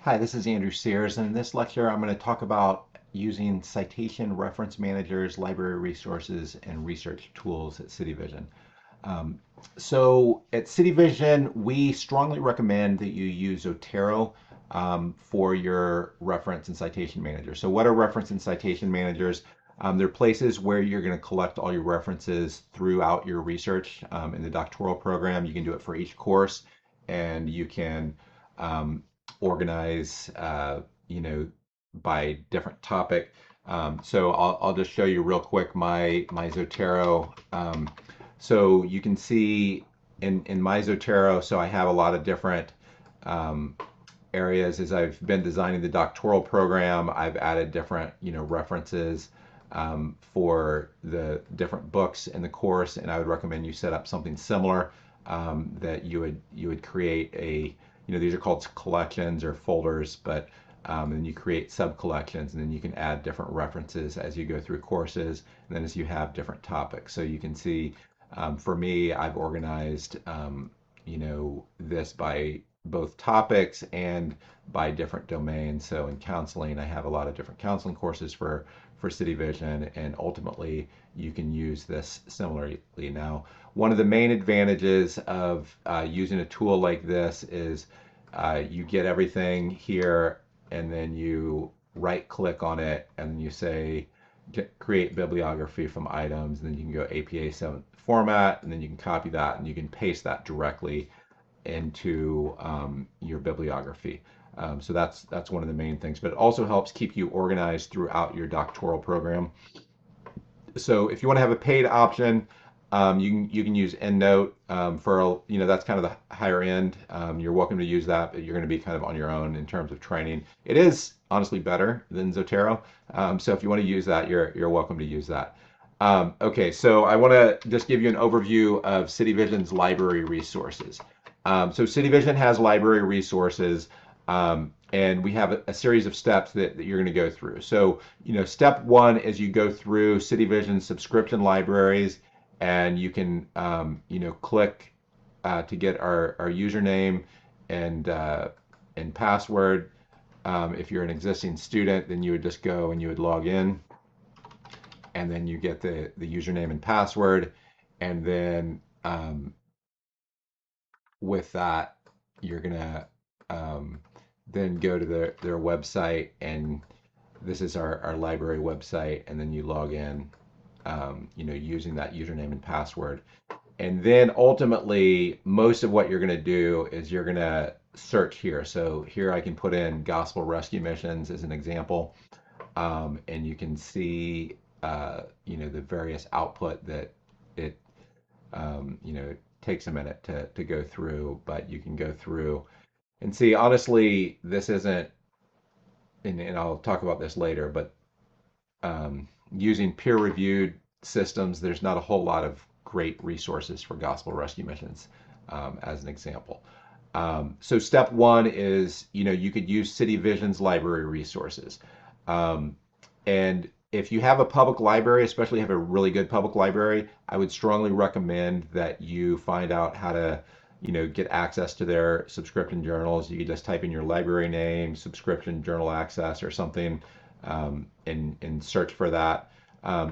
Hi, this is Andrew Sears, and in this lecture I'm going to talk about using citation reference managers, library resources, and research tools at CityVision. Um, so at CityVision, we strongly recommend that you use Zotero for your reference and citation manager. So what are reference and citation managers? They're places where you're going to collect all your references throughout your research in the doctoral program. You can do it for each course, and you can um, organize, by different topic. So I'll just show you real quick my Zotero. So you can see in my Zotero, so I have a lot of different um, areas. As I've been designing the doctoral program, I've added different, references for the different books in the course, and I would recommend you set up something similar, that you would create a, these are called collections or folders, but and you create sub collections, and then you can add different references as you go through courses, and then as you have different topics. So you can see, for me, I've organized, this by both topics and by different domains. So in counseling, I have a lot of different counseling courses for City Vision, and ultimately you can use this similarly. Now, one of the main advantages of using a tool like this is you get everything here, and then you right click on it, and you say create bibliography from items, and then you can go APA 7 format, and then you can copy that and you can paste that directly into your bibliography. So that's one of the main things, but it also helps keep you organized throughout your doctoral program. So if you want to have a paid option, you can use EndNote, for, that's kind of the higher end. You're welcome to use that, but you're going to be kind of on your own in terms of training. It is honestly better than Zotero, so if you want to use that, you're welcome to use that. Okay, so I want to just give you an overview of CityVision's library resources. So CityVision has library resources, and we have a series of steps that you're going to go through. So, step one is you go through CityVision subscription libraries, and you can, click to get our username and password. If you're an existing student, then you would just go and you would log in, and then you get the username and password, and then with that, you're gonna then go to their website, and this is our library website, and then you log in, using that username and password. And then ultimately, most of what you're going to do is you're going to search here. So here I can put in gospel rescue missions as an example, and you can see, the various output that it, takes a minute to go through, but you can go through and see. Honestly, this isn't, and I'll talk about this later, but using peer-reviewed systems, there's not a whole lot of great resources for gospel rescue missions, as an example. So step one is, you could use City Vision's library resources. And if you have a public library, especially have a really good public library, I would strongly recommend that you find out how to, get access to their subscription journals. You could just type in your library name, subscription journal access or something, and search for that.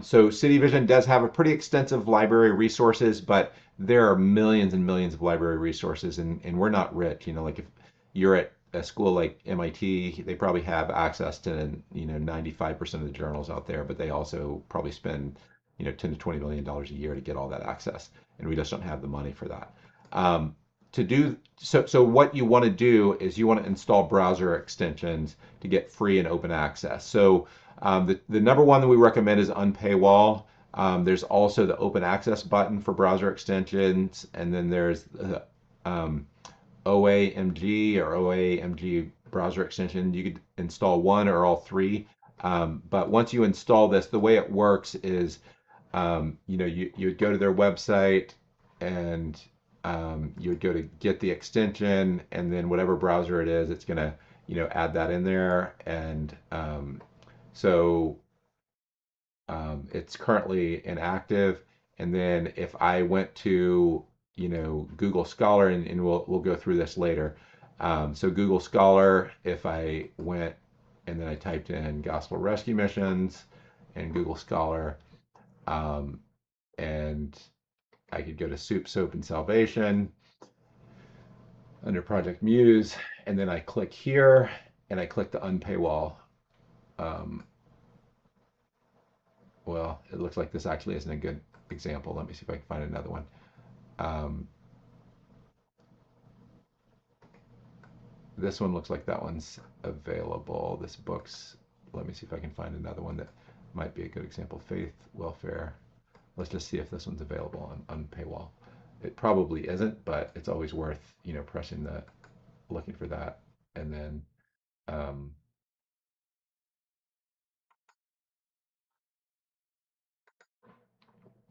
So City Vision does have a pretty extensive library resources, but there are millions and millions of library resources, and we're not rich. Like if you're at a school like MIT, they probably have access to 95% of the journals out there, but they also probably spend 10 to $20 million a year to get all that access, and we just don't have the money for that. To do so, what you want to do is you want to install browser extensions to get free and open access. So the number one that we recommend is unpaywall. There's also the open access button for browser extensions, and then there's the OAMG or OAMG browser extension. You could install one or all three. But once you install this, the way it works is, you would go to their website, and you would go to get the extension, and then whatever browser it is, it's going to, add that in there. And so it's currently inactive. And then if I went to, Google Scholar, and we'll go through this later. So Google Scholar, if I went and then I typed in Gospel Rescue Missions and Google Scholar, um, and I could go to Soup, Soap, and Salvation under Project Muse, and then I click here and I click the unpaywall. Um, well, it looks like this actually isn't a good example. Let me see if I can find another one. Um, this one looks like that one's available. This book's, let me see if I can find another one that might be a good example. Faith, welfare. Let's just see if this one's available on paywall. It probably isn't, but it's always worth, pressing the, looking for that. And then, um,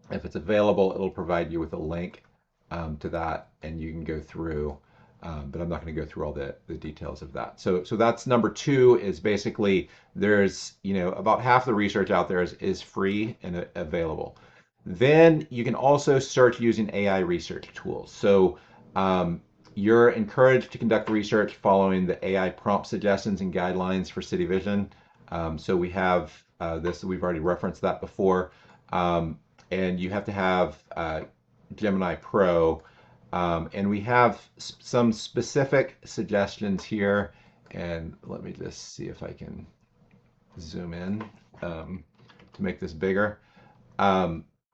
if it's available, it'll provide you with a link to that, and you can go through. But I'm not going to go through all the details of that. So that's number two. Is basically there's about half the research out there is free and available. Then you can also search using AI research tools. So you're encouraged to conduct research following the AI prompt suggestions and guidelines for City Vision. So we have this. We've already referenced that before. Um, and you have to have Gemini Pro. And we have some specific suggestions here. And let me just see if I can zoom in to make this bigger.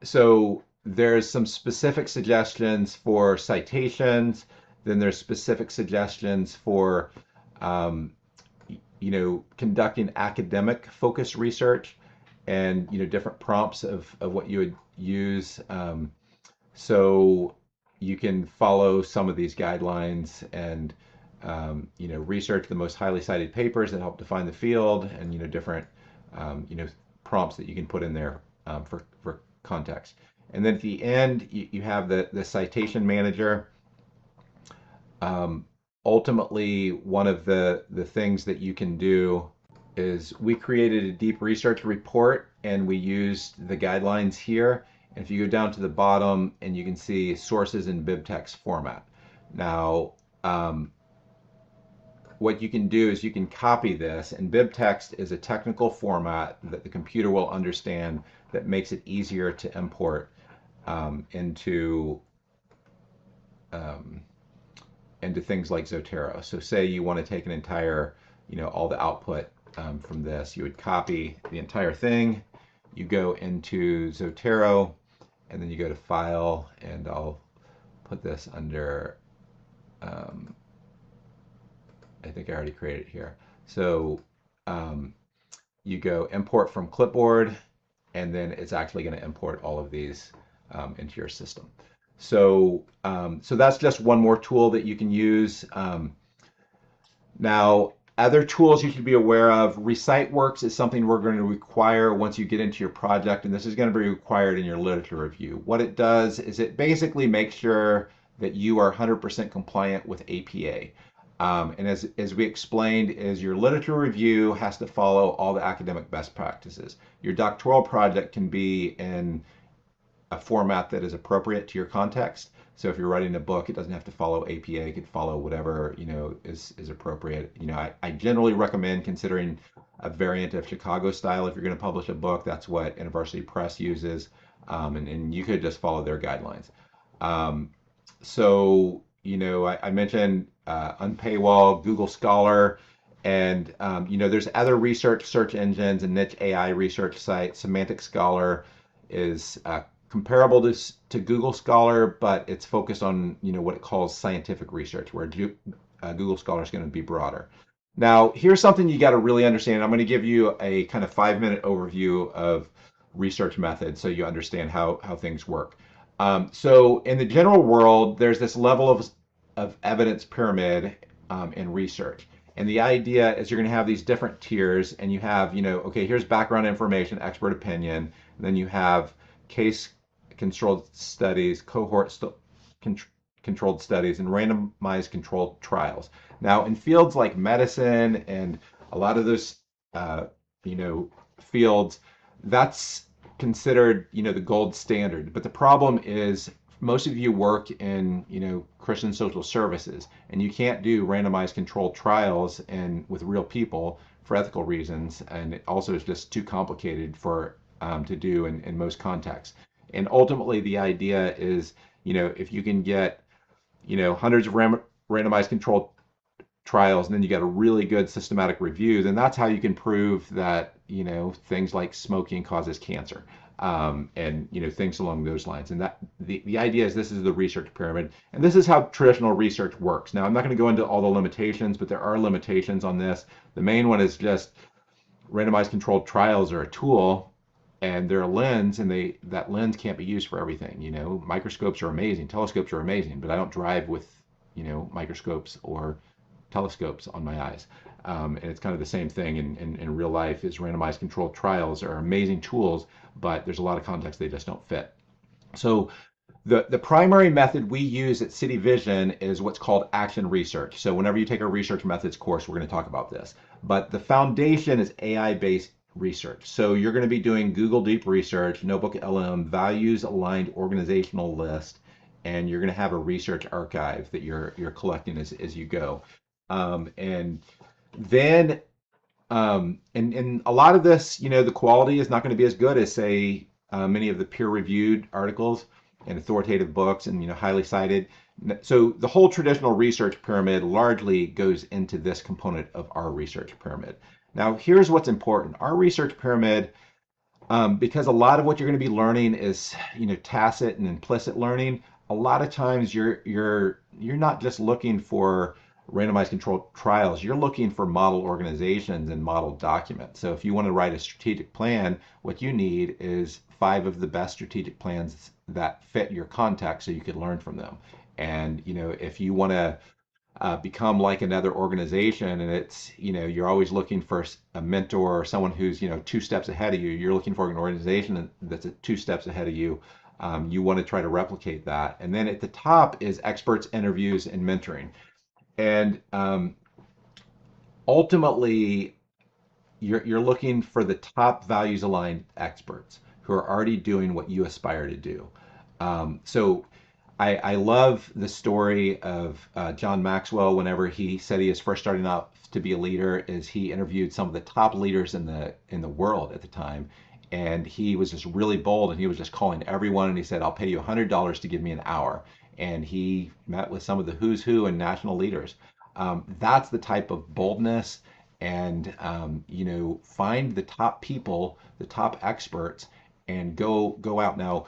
So there's some specific suggestions for citations. Then there's specific suggestions for, conducting academic focused research and, different prompts of what you would use. So you can follow some of these guidelines and research the most highly cited papers that help define the field, and different prompts that you can put in there for context. And then at the end, you have the citation manager. Ultimately, one of the things that you can do is we created a deep research report and we used the guidelines here. And if you go down to the bottom and you can see sources in BibTeX format. Now, what you can do is you can copy this, and BibTeX is a technical format that the computer will understand that makes it easier to import into things like Zotero. So say you want to take an entire, all the output from this, you would copy the entire thing, you go into Zotero, and then you go to File, and I'll put this under, I think I already created it here. So you go Import from Clipboard, and then it's actually going to import all of these into your system. So that's just one more tool that you can use. Now, other tools you should be aware of. ReciteWorks is something we're going to require once you get into your project, and this is going to be required in your literature review. What it does is it basically makes sure that you are 100% compliant with APA. And as we explained, is your literature review has to follow all the academic best practices. Your doctoral project can be in a format that is appropriate to your context. So if you're writing a book, it doesn't have to follow APA. It could follow whatever is appropriate. I generally recommend considering a variant of Chicago style if you're going to publish a book. That's what University Press uses, and you could just follow their guidelines. So I mentioned Unpaywall, Google Scholar, and there's other research search engines and niche AI research sites. Semantic Scholar is comparable to Google Scholar, but it's focused on what it calls scientific research, where Google Scholar is going to be broader. Now, here's something you got to really understand. I'm going to give you a kind of 5-minute overview of research methods so you understand how things work. So in the general world, there's this level of evidence pyramid in research. And the idea is you're going to have these different tiers, and you have, okay, here's background information, expert opinion, and then you have case controlled studies, cohort controlled studies, and randomized controlled trials. Now, in fields like medicine and a lot of those, fields, that's considered, the gold standard. But the problem is most of you work in, Christian social services, and you can't do randomized controlled trials and with real people for ethical reasons, and it also is just too complicated for to do in most contexts. And ultimately, the idea is, if you can get, hundreds of randomized controlled trials, and then you get a really good systematic review, then that's how you can prove that things like smoking causes cancer, and things along those lines. And that the idea is this is the research pyramid, and this is how traditional research works. Now, I'm not going to go into all the limitations, but there are limitations on this. The main one is just randomized controlled trials are a tool, and they're a lens, and that lens can't be used for everything. Microscopes are amazing, telescopes are amazing, but I don't drive with microscopes or telescopes on my eyes. And it's kind of the same thing in real life. Is randomized controlled trials are amazing tools, but there's a lot of contexts they just don't fit. So the primary method we use at City Vision is what's called action research. So whenever you take a research methods course, we're going to talk about this. But the foundation is AI-based research. So you're going to be doing Google Deep Research, Notebook LM, values aligned organizational list, and you're going to have a research archive that you're collecting as you go. And then and a lot of this, the quality is not going to be as good as, say, many of the peer-reviewed articles and authoritative books and highly cited. So the whole traditional research pyramid largely goes into this component of our research pyramid. Now, here's what's important. Our research pyramid, because a lot of what you're going to be learning is tacit and implicit learning. A lot of times you're not just looking for randomized controlled trials, you're looking for model organizations and model documents. So if you want to write a strategic plan, what you need is 5 of the best strategic plans that fit your context so you could learn from them. And if you want to become like another organization, and it's you're always looking for a mentor or someone who's 2 steps ahead of you, you're looking for an organization that's 2 steps ahead of you. You want to try to replicate that. And then at the top is experts, interviews, and mentoring. And ultimately, you're looking for the top values aligned experts who are already doing what you aspire to do. So I love the story of John Maxwell. Whenever he said he was first starting out to be a leader, is he interviewed some of the top leaders in the world at the time, and he was just really bold, and he was just calling everyone, and he said, "I'll pay you $100 to give me an hour." And he met with some of the who's who and national leaders. That's the type of boldness, and find the top people, the top experts, and go out. Now,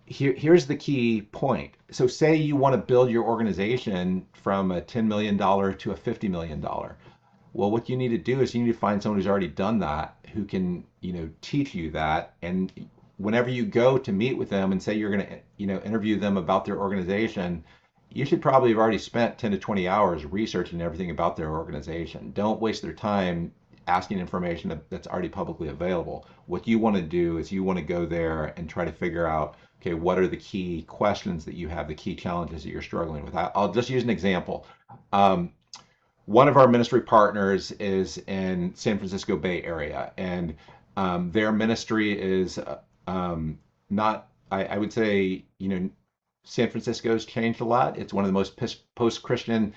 here's the key point. So say you want to build your organization from a $10 million to a $50 million. Well, what you need to do is you need to find someone who's already done that, who can, teach you that. And whenever you go to meet with them and say you're going to, interview them about their organization, you should probably have already spent 10 to 20 hours researching everything about their organization. Don't waste their time asking information that's already publicly available. What you want to do is you want to go there and try to figure out, okay, what are the key questions that you have, the key challenges that you're struggling with. I'll just use an example. One of our ministry partners is in San Francisco Bay Area, and their ministry is not, I would say, San Francisco's changed a lot. It's one of the most post-Christian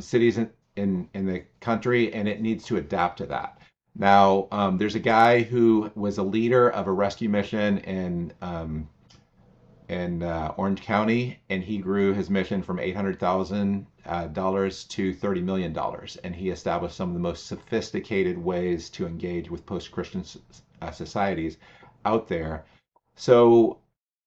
cities in the country, and it needs to adapt to that. Now, there's a guy who was a leader of a rescue mission in Orange County, and he grew his mission from $800,000 to $30 million. And he established some of the most sophisticated ways to engage with post-Christian societies out there. So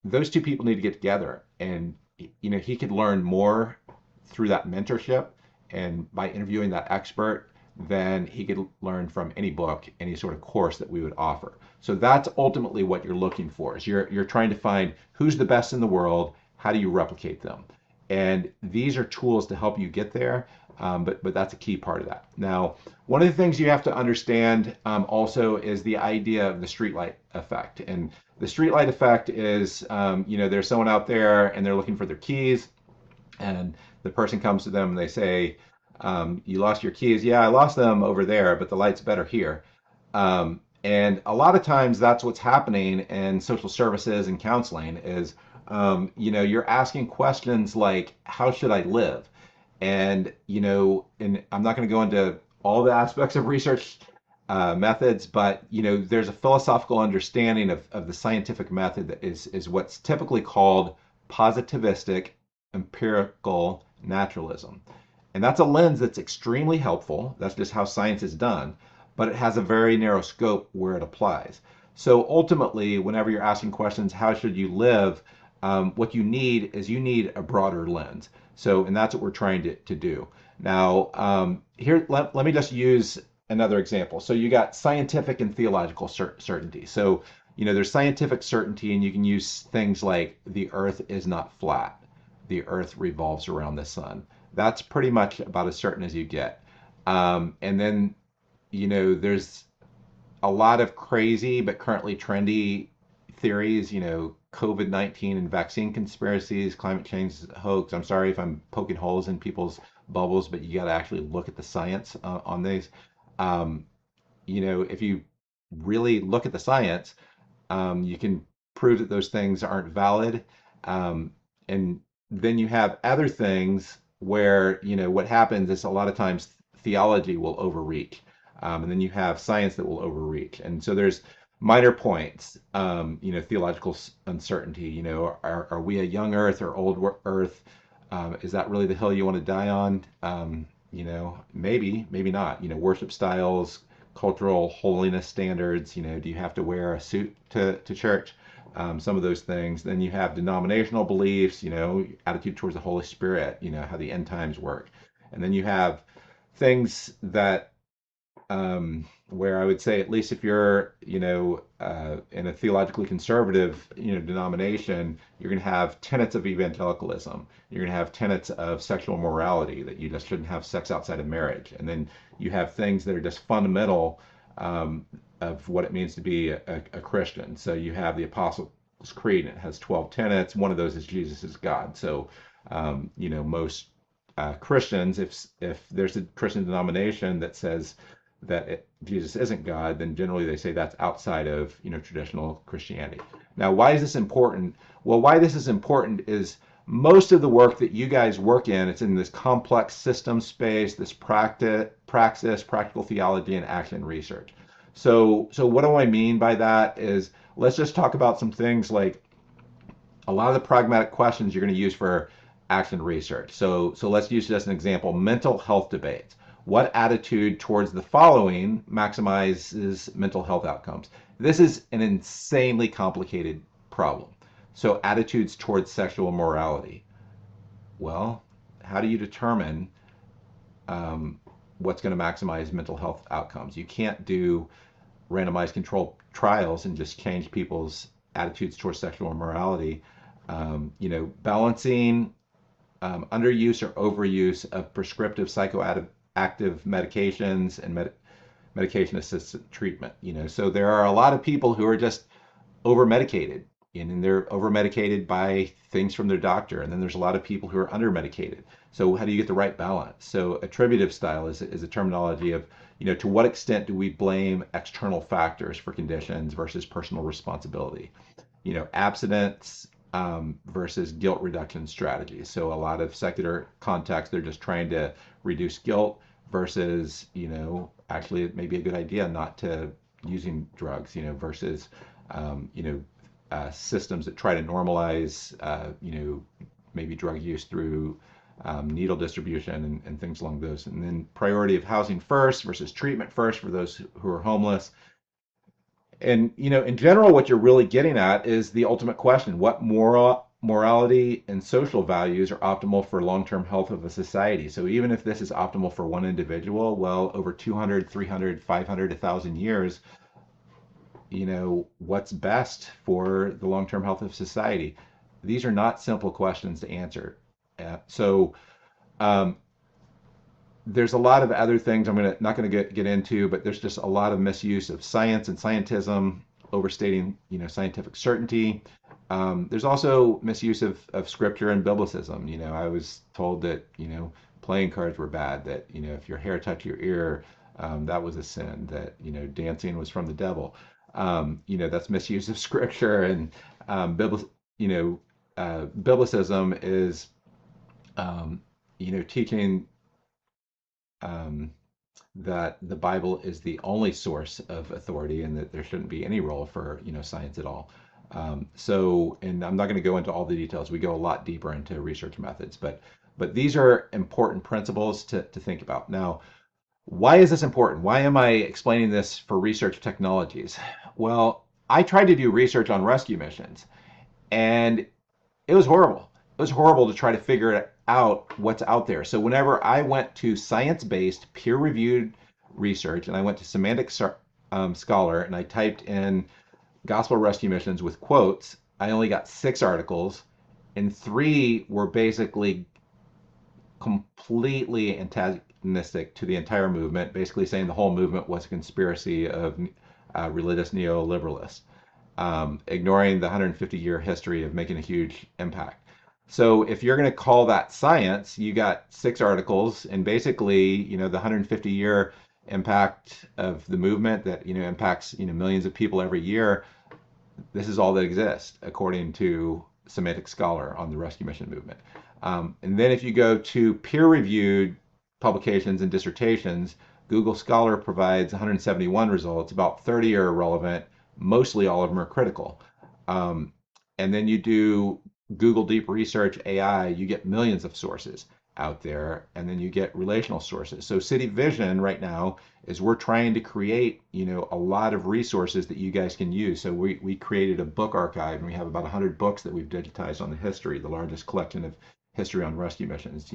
those 2 people need to get together, and he could learn more through that mentorship and by interviewing that expert than he could learn from any book, any sort of course that we would offer. So that's ultimately what you're looking for. Is you're trying to find who's the best in the world, how do you replicate them? And these are tools to help you get there, but that's a key part of that. Now, one of the things you have to understand also is the idea of the streetlight effect. And the streetlight effect is, there's someone out there and they're looking for their keys, and the person comes to them and they say, you lost your keys. Yeah, I lost them over there, but the light's better here. And a lot of times that's what's happening in social services and counseling is You're asking questions like, how should I live? And I'm not going to go into all the aspects of research methods, but there's a philosophical understanding of the scientific method that is what's typically called positivistic empirical naturalism. And that's a lens that's extremely helpful. That's just how science is done, but it has a very narrow scope where it applies. So ultimately, whenever you're asking questions, how should you live? What you need a broader lens. So, and that's what we're trying to do. Now, here, let me just use another example. So you got scientific and theological certainty. So, there's scientific certainty, and you can use things like the earth is not flat. The earth revolves around the sun. That's pretty much about as certain as you get. And then, there's a lot of crazy but currently trendy theories, COVID-19 and vaccine conspiracies, climate change hoax. I'm sorry if I'm poking holes in people's bubbles, but you got to actually look at the science on these. Um, if you really look at the science, you can prove that those things aren't valid. Um, and then you have other things where, what happens is a lot of times theology will overreach. And then you have science that will overreach. And so there's minor points, theological uncertainty. Are we a young earth or old earth? Is that really the hill you want to die on? Maybe not. Worship styles, cultural holiness standards. Do you have to wear a suit to church? Some of those things. Then you have denominational beliefs, attitude towards the Holy Spirit, how the end times work. And then you have things that where I would say, at least if you're, in a theologically conservative, denomination, you're going to have tenets of evangelicalism. You're going to have tenets of sexual morality, that you just shouldn't have sex outside of marriage. And then you have things that are just fundamental of what it means to be a Christian. So you have the Apostles' Creed, and it has 12 tenets. One of those is Jesus is God. So, most Christians, if there's a Christian denomination that says that Jesus isn't God, then generally they say that's outside of traditional Christianity. Now, why is this important? Well, why this is important is most of the work that you guys work in, it's in this complex system space, this praxis, practical theology, and action research. So what do I mean by that is, let's just talk about some things like a lot of the pragmatic questions you're going to use for action research. So let's use just an example: mental health debates. What attitude towards the following maximizes mental health outcomes? This is an insanely complicated problem. So attitudes towards sexual morality. Well, how do you determine what's going to maximize mental health outcomes? You can't do randomized controlled trials and just change people's attitudes towards sexual morality. Balancing underuse or overuse of prescriptive psychoactive medications and medication assisted treatment. So there are a lot of people who are just over medicated, and they're over medicated by things from their doctor. And then there's a lot of people who are under medicated. So how do you get the right balance? So attributive style is a terminology of, to what extent do we blame external factors for conditions versus personal responsibility? Abstinence versus guilt reduction strategies. So a lot of secular contexts, they're just trying to reduce guilt versus, actually it may be a good idea not to using drugs, versus, systems that try to normalize, maybe drug use through needle distribution and things along those. And then priority of housing first versus treatment first for those who are homeless. And in general, what you're really getting at is the ultimate question: what morality and social values are optimal for long-term health of a society? So even if this is optimal for one individual, well, over 200, 300, 500, 1,000 years, what's best for the long-term health of society? These are not simple questions to answer. So there's a lot of other things not going to get into, but there's just a lot of misuse of science and scientism, overstating scientific certainty. There's also misuse of scripture and biblicism. I was told that playing cards were bad, that if your hair touched your ear, that was a sin, that dancing was from the devil. That's misuse of scripture and biblical. Biblicism is, um, teaching um, that the Bible is the only source of authority and that there shouldn't be any role for science at all. And I'm not going to go into all the details. We go a lot deeper into research methods, but these are important principles to think about. Now, why is this important? Why am I explaining this for research technologies? Well, I tried to do research on rescue missions, and it was horrible. It was horrible to try to figure out what's out there. So whenever I went to science-based, peer-reviewed research, and I went to Semantic Scholar, and I typed in gospel rescue missions with quotes, I only got 6 articles, and 3 were basically completely antagonistic to the entire movement, basically saying the whole movement was a conspiracy of religious neoliberalists, ignoring the 150-year history of making a huge impact. So if you're going to call that science, you got 6 articles, and basically, the 150-year impact of the movement that impacts millions of people every year. This is all that exists according to Semantic Scholar on the rescue mission movement. And then if you go to peer-reviewed publications and dissertations, Google Scholar provides 171 results. About 30 are relevant. Mostly all of them are critical. And then you do Google Deep Research AI, you get millions of sources out there, and then you get relational sources. So City Vision right now is we're trying to create, a lot of resources that you guys can use. So we created a book archive, and we have about 100 books that we've digitized on the history, the largest collection of history on rescue missions.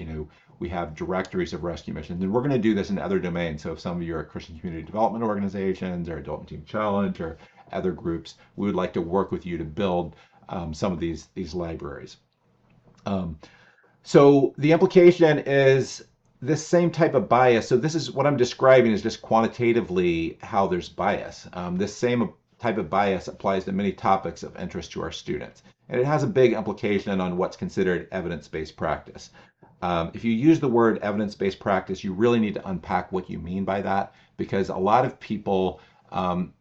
We have directories of rescue missions, and we're going to do this in other domains. So if some of you are Christian community development organizations or Adult and Teen Challenge or other groups, we would like to work with you to build some of these libraries. So the implication is this same type of bias. So this is what I'm describing is just quantitatively how there's bias. This same type of bias applies to many topics of interest to our students. And it has a big implication on what's considered evidence-based practice. If you use the word evidence-based practice, you really need to unpack what you mean by that, because a lot of people,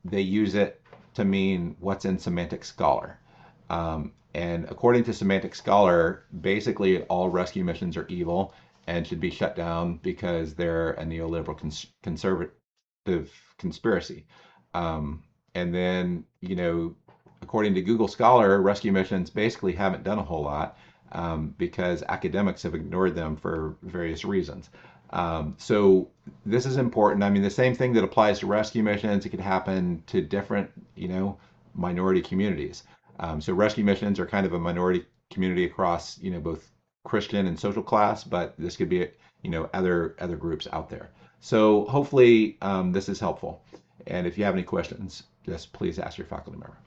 they use it to mean what's in Semantic Scholar. And according to Semantic Scholar, basically all rescue missions are evil and should be shut down because they're a neoliberal conservative conspiracy. And then, according to Google Scholar, rescue missions basically haven't done a whole lot because academics have ignored them for various reasons. So this is important. I mean, the same thing that applies to rescue missions, it could happen to different, minority communities. So rescue missions are kind of a minority community across, both Christian and social class, but this could be, other groups out there. So hopefully this is helpful. And if you have any questions, just please ask your faculty member.